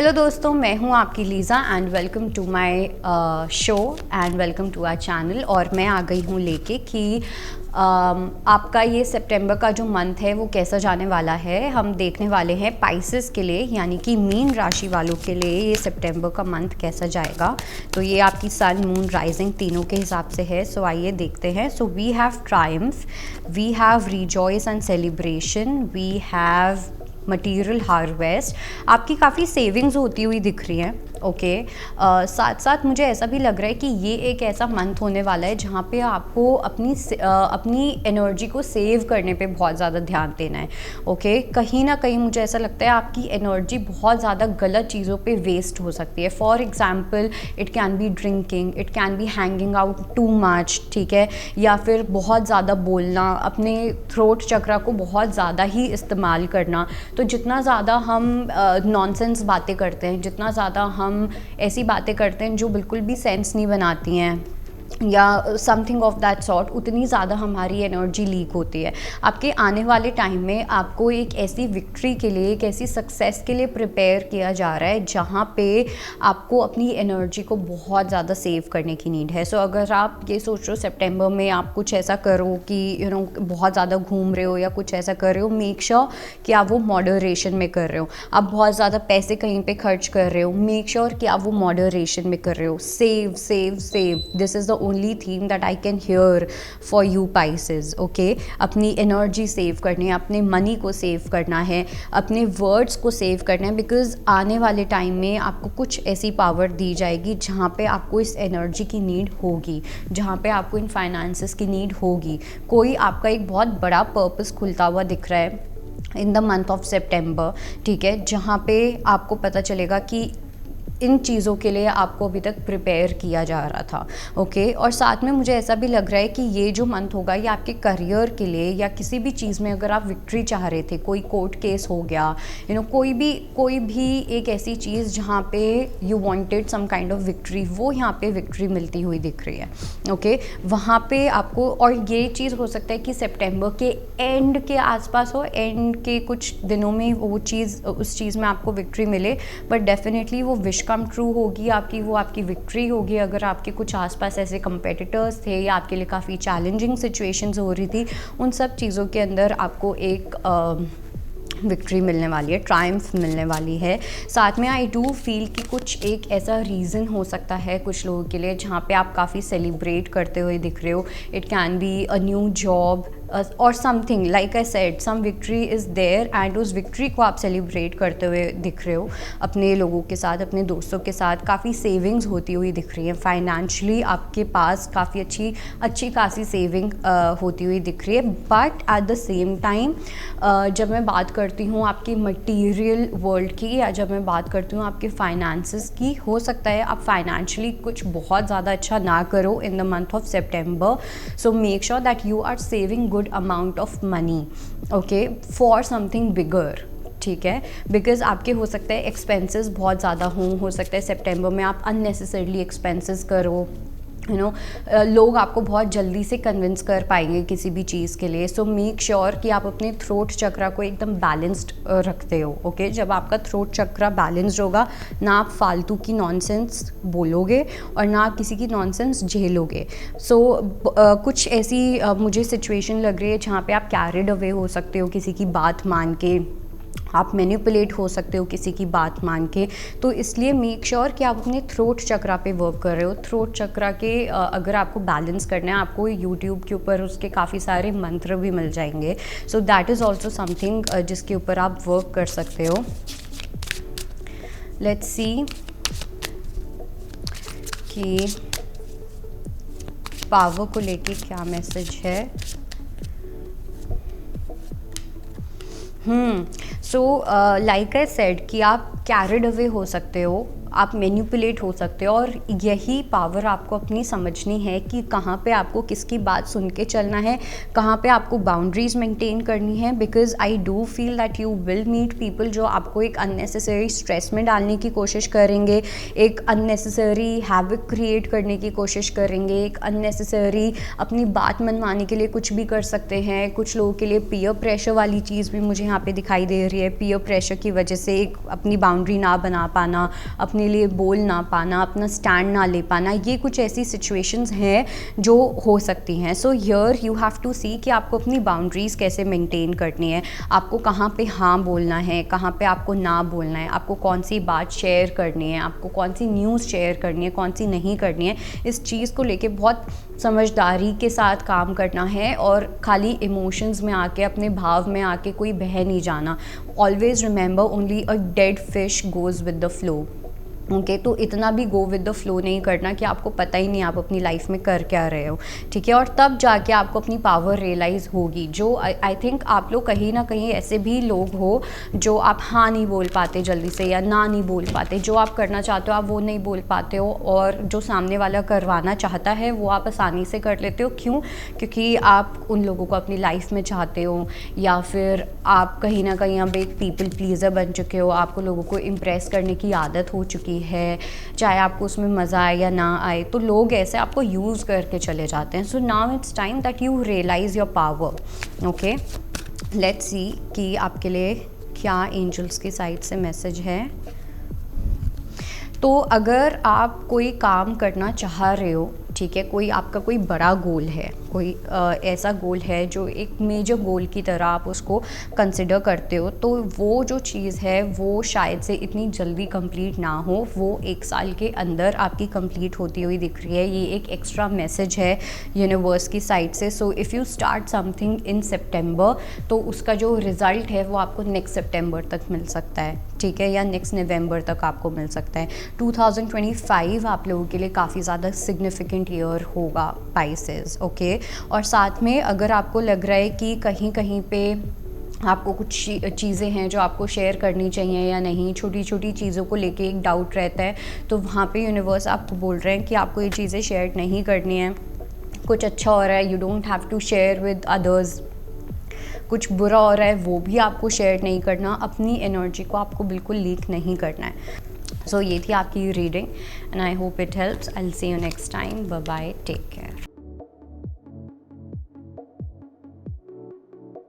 Hello दोस्तों, मैं हूं आपकी Lisa and welcome to my show and welcome to our channel. और मैं आ गई हूं लेके कि आपका ये सितंबर का जो मंथ है वो कैसा जाने वाला है। हम देखने वाले हैं पाइसेस के लिए, यानी कि मीन राशि वालों के लिए ये सितंबर का मंथ कैसा जाएगा। तो ये आपकी सन, मून, राइजिंग तीनों के हिसाब से है। सो आइए देखते हैं। So we have triumph, we have rejoice and celebration, we have material harvest. आपकी काफ़ी सेविंग्स होती हुई दिख रही हैं। ओके, साथ साथ मुझे ऐसा भी लग रहा है कि ये एक ऐसा मंथ होने वाला है जहाँ पे आपको अपनी एनर्जी को सेव करने पे बहुत ज़्यादा ध्यान देना है। ओके, कहीं ना कहीं मुझे ऐसा लगता है आपकी एनर्जी बहुत ज़्यादा गलत चीज़ों पे वेस्ट हो सकती है। For example, it can B drinking, it can B hanging out too much, ठीक है, या फिर बहुत ज़्यादा बोलना, अपने थ्रोट चक्रा को बहुत ज़्यादा ही इस्तेमाल करना। तो जितना ज़्यादा हम नॉनसेंस बातें करते हैं, जितना ज़्यादा हम ऐसी बातें करते हैं जो बिल्कुल भी सेंस नहीं बनाती हैं या समथिंग ऑफ दैट सॉर्ट, उतनी ज़्यादा हमारी एनर्जी लीक होती है। आपके आने वाले टाइम में आपको एक ऐसी विक्ट्री के लिए, एक ऐसी सक्सेस के लिए प्रिपेयर किया जा रहा है जहाँ पे आपको अपनी एनर्जी को बहुत ज़्यादा सेव करने की नीड है। सो अगर आप ये सोच रहे हो सितंबर में आप कुछ ऐसा करो कि बहुत ज़्यादा घूम रहे हो या कुछ ऐसा कर रहे हो, मेक श्योर कि आप वो मॉडरेशन में कर रहे हो। आप बहुत ज़्यादा पैसे कहीं पे खर्च कर रहे हो, मेक श्योर कि आप वो मॉडरेशन में कर रहे हो। Save save save, this is the only theme that I can hear for you Pisces. Okay, अपनी एनर्जी सेव करनी है, अपने मनी को सेव करना है, अपने वर्ड्स को सेव करना है, बिकॉज आने वाले टाइम में आपको कुछ ऐसी पावर दी जाएगी जहाँ पे आपको इस एनर्जी की नीड होगी, जहाँ पे आपको इन फाइनेंसेस की नीड होगी। कोई आपका एक बहुत बड़ा पर्पस खुलता हुआ दिख रहा है इन द मंथ ऑफ सितंबर, ठीक है, जहाँ पे आपको पता चलेगा कि इन चीज़ों के लिए आपको अभी तक प्रिपेयर किया जा रहा था। ओके, और साथ में मुझे ऐसा भी लग रहा है कि ये जो मंथ होगा ये आपके करियर के लिए या किसी भी चीज़ में अगर आप विक्ट्री चाह रहे थे, कोई कोर्ट केस हो गया, कोई भी एक ऐसी चीज़ जहाँ पे you wanted some kind of victory, वो यहाँ पे विक्ट्री मिलती हुई दिख रही है। ओके, वहाँ पे आपको, और ये चीज़ हो सकता है कि सितंबर के एंड के आसपास हो, एंड के कुछ दिनों में वो चीज़, उस चीज़ में आपको विक्ट्री मिले, बट डेफिनेटली वो विश कम ट्रू होगी आपकी, वो आपकी विक्ट्री होगी। अगर आपके कुछ आसपास ऐसे कंपेटिटर्स थे या आपके लिए काफ़ी चैलेंजिंग सिचुएशंस हो रही थी, उन सब चीज़ों के अंदर आपको एक विक्ट्री मिलने वाली है, ट्रायम्फ मिलने वाली है। साथ में आई डू फील कि कुछ एक ऐसा रीज़न हो सकता है कुछ लोगों के लिए जहाँ पे आप काफ़ी सेलिब्रेट करते हुए दिख रहे हो। It can be a new job और something, like I said, some victory is there and उस विक्ट्री को आप सेलिब्रेट करते हुए दिख रहे हो अपने लोगों के साथ, अपने दोस्तों के साथ। काफ़ी सेविंग्स होती हुई दिख रही है, फाइनेंशियली आपके पास काफ़ी अच्छी खासी सेविंग होती हुई दिख रही है। But at the same time जब मैं बात करती हूँ आपकी मटीरियल वर्ल्ड की, या जब मैं बात करती हूँ आपके फाइनेंसेस की, हो सकता है आप फाइनेंशियली कुछ बहुत ज़्यादा अच्छा ना करो in the month of September. So make sure that you are saving good amount of money, okay, for something bigger, ठीक है, बिकॉज आपके हो सकता है एक्सपेंसेस बहुत ज़्यादा हो सकता है सितंबर में आप अननेसेसरली एक्सपेंसेस करो। लोग आपको बहुत जल्दी से कन्विंस कर पाएंगे किसी भी चीज़ के लिए। सो मेक श्योर कि आप अपने थ्रोट चक्रा को एकदम बैलेंस्ड रखते हो। ओके, जब आपका थ्रोट चक्रा बैलेंस्ड होगा, ना आप फालतू की नॉनसेंस बोलोगे और ना आप किसी की नॉनसेंस झेलोगे। सो कुछ ऐसी मुझे सिचुएशन लग रही है जहाँ पे आप कैरिड अवे हो सकते हो किसी की बात मान के, आप मैनिपुलेट हो सकते हो किसी की बात मान के। तो इसलिए मेक श्योर कि आप अपने थ्रोट चक्रा पे वर्क कर रहे हो। थ्रोट चक्रा के अगर आपको बैलेंस करना है, आपको यूट्यूब के ऊपर उसके काफ़ी सारे मंत्र भी मिल जाएंगे। So that is also something जिसके ऊपर आप वर्क कर सकते हो। लेट्स सी कि पावर को लेके क्या मैसेज है। सो लाइक आई सेड कि आप कैरिड अवे हो सकते हो, आप मैनिपुलेट हो सकते हो, और यही पावर आपको अपनी समझनी है कि कहाँ पे आपको किसकी बात सुन के चलना है, कहाँ पे आपको बाउंड्रीज मेंटेन करनी है। Because I do feel that you will meet people जो आपको एक अननेसेसरी स्ट्रेस में डालने की कोशिश करेंगे, एक अननेसेसरी हैबिट क्रिएट करने की कोशिश करेंगे, एक अननेसेसरी अपनी बात मनवाने के लिए कुछ भी कर सकते हैं। कुछ लोगों के लिए पीयर प्रेशर वाली चीज़ भी मुझे यहाँ पे दिखाई दे रही है। पीयर प्रेशर की वजह से एक अपनी बाउंड्री ना बना पाना, अपने लिए बोल ना पाना, अपना स्टैंड ना ले पाना, ये कुछ ऐसी सिचुएशंस हैं जो हो सकती हैं. So here you have to see कि आपको अपनी बाउंड्रीज़ कैसे मेंटेन करनी है, आपको कहाँ पे हाँ बोलना है, कहाँ पे आपको ना बोलना है, आपको कौन सी बात शेयर करनी है, आपको कौन सी न्यूज़ शेयर करनी है, कौन सी नहीं करनी है. इस चीज़ को लेके बहुत समझदारी के साथ काम करना है और खाली इमोशंस में आके, अपने भाव में आके कोई बह नहीं जाना. Always remember only a dead fish goes with the flow. Okay, तो इतना भी गो विद द फ्लो नहीं करना कि आपको पता ही नहीं आप अपनी लाइफ में कर क्या रहे हो. ठीक है, और तब जाके आपको अपनी पावर रियलाइज़ होगी. जो आई थिंक आप लोग कहीं ना कहीं ऐसे भी लोग हो जो आप हाँ नहीं बोल पाते जल्दी से, या ना नहीं बोल पाते. जो आप करना चाहते हो आप वो नहीं बोल पाते हो, और जो सामने वाला करवाना चाहता है वो आप आसानी से कर लेते हो. क्यों? क्योंकि आप उन लोगों को अपनी लाइफ में चाहते हो, या फिर आप कहीं ना कहीं अब एक पीपल प्लीज़र बन चुके हो. आपको लोगों को इम्प्रेस करने की आदत हो चुकी है, चाहे आपको उसमें मज़ा आए या ना आए. तो लोग ऐसे आपको यूज़ करके चले जाते हैं. So now it's time that you realise your power. Okay, let's see कि आपके लिए क्या एंजल्स की साइड से मैसेज है. तो अगर आप कोई काम करना चाह रहे हो, ठीक है, कोई आपका कोई बड़ा गोल है, कोई ऐसा गोल है जो एक मेजर गोल की तरह आप उसको कंसिडर करते हो, तो वो जो चीज़ है वो शायद से इतनी जल्दी कंप्लीट ना हो. वो 1 साल के अंदर आपकी कंप्लीट होती हुई दिख रही है. ये एक एक्स्ट्रा मैसेज है यूनिवर्स की साइड से. So if you start something in September, तो उसका जो रिज़ल्ट है वो आपको नेक्स्ट सितंबर तक मिल सकता है. ठीक है, या नेक्स्ट नवंबर तक आपको मिल सकता है. 2025 आप लोगों के लिए काफ़ी ज़्यादा सिग्निफिकेंट ईयर होगा पाइसेस. ओके, और साथ में अगर आपको लग रहा है कि कहीं कहीं पे आपको कुछ चीज़ें हैं जो आपको शेयर करनी चाहिए या नहीं, छोटी छोटी चीज़ों को लेके एक डाउट रहता है, तो वहाँ पे यूनिवर्स आपको बोल रहे हैं कि आपको ये चीज़ें शेयर नहीं करनी है. कुछ अच्छा हो रहा है, you don't have to share with others. कुछ बुरा हो रहा है, वो भी आपको शेयर नहीं करना. अपनी एनर्जी को आपको बिल्कुल लीक नहीं करना है. सो ये थी आपकी reading, and I hope it helps. I will see you next time. Bye bye, take care.